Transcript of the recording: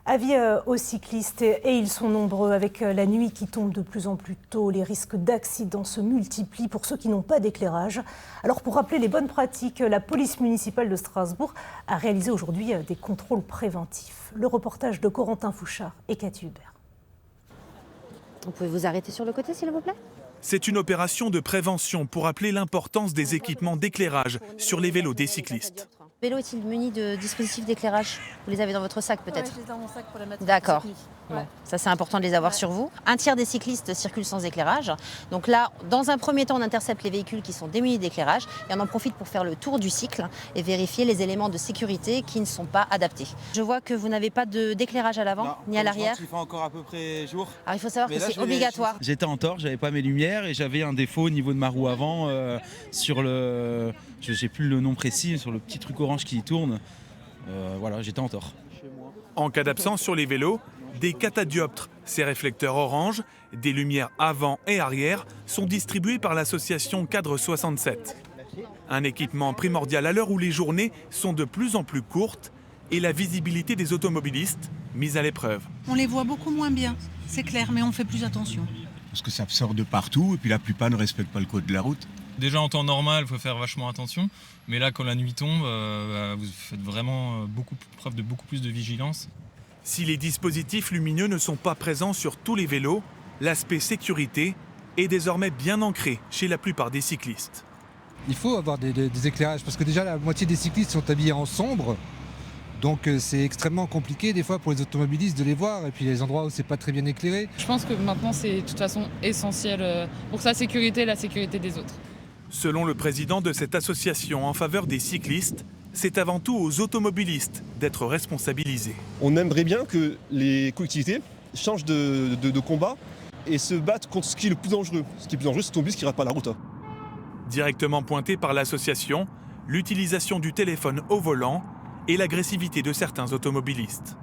Avis aux cyclistes, et ils sont nombreux avec la nuit qui tombe de plus en plus tôt. Les risques d'accidents se multiplient pour ceux qui n'ont pas d'éclairage. Alors pour rappeler les bonnes pratiques, la police municipale de Strasbourg a réalisé aujourd'hui des contrôles préventifs. Le reportage de Corentin Fouchard et Cathy Hubert. Vous pouvez vous arrêter sur le côté s'il vous plaît ? C'est une opération de prévention pour rappeler l'importance des équipements d'éclairage sur les vélos des cyclistes. Le vélo est-il muni de dispositifs d'éclairage ? Vous les avez dans votre sac peut-être ? Oui, je les ai dans mon sac pour les mettre. D'accord. Ouais. Bon, ça c'est important de les avoir sur vous. Un tiers des cyclistes circulent sans éclairage. Donc là, dans un premier temps, on intercepte les véhicules qui sont démunis d'éclairage et on en profite pour faire le tour du cycle et vérifier les éléments de sécurité qui ne sont pas adaptés. Je vois que vous n'avez pas d'éclairage à l'avant ni à l'arrière. Il fait encore à peu près jour. Alors il faut savoir que c'est obligatoire. J'étais en tort, j'avais pas mes lumières et j'avais un défaut au niveau de ma roue avant sur le, je sais plus le nom précis, sur le petit truc orange qui tourne. Voilà, j'étais en tort. En cas d'absence sur les vélos, des catadioptres, ces réflecteurs orange, des lumières avant et arrière, sont distribués par l'association Cadre 67. Un équipement primordial à l'heure où les journées sont de plus en plus courtes et la visibilité des automobilistes mise à l'épreuve. On les voit beaucoup moins bien, c'est clair, mais on fait plus attention. Parce que ça sort de partout et puis la plupart ne respectent pas le code de la route. Déjà en temps normal, il faut faire vachement attention. Mais là, quand la nuit tombe, vous faites vraiment preuve de beaucoup plus de vigilance. Si les dispositifs lumineux ne sont pas présents sur tous les vélos, l'aspect sécurité est désormais bien ancré chez la plupart des cyclistes. Il faut avoir des éclairages parce que déjà la moitié des cyclistes sont habillés en sombre. Donc c'est extrêmement compliqué des fois pour les automobilistes de les voir et puis les endroits où c'est pas très bien éclairé. Je pense que maintenant c'est de toute façon essentiel pour sa sécurité et la sécurité des autres. Selon le président de cette association en faveur des cyclistes, c'est avant tout aux automobilistes d'être responsabilisés. On aimerait bien que les collectivités changent de combat et se battent contre ce qui est le plus dangereux. Ce qui est plus dangereux, c'est ton bus qui ne rate pas la route. Directement pointé par l'association, l'utilisation du téléphone au volant et l'agressivité de certains automobilistes.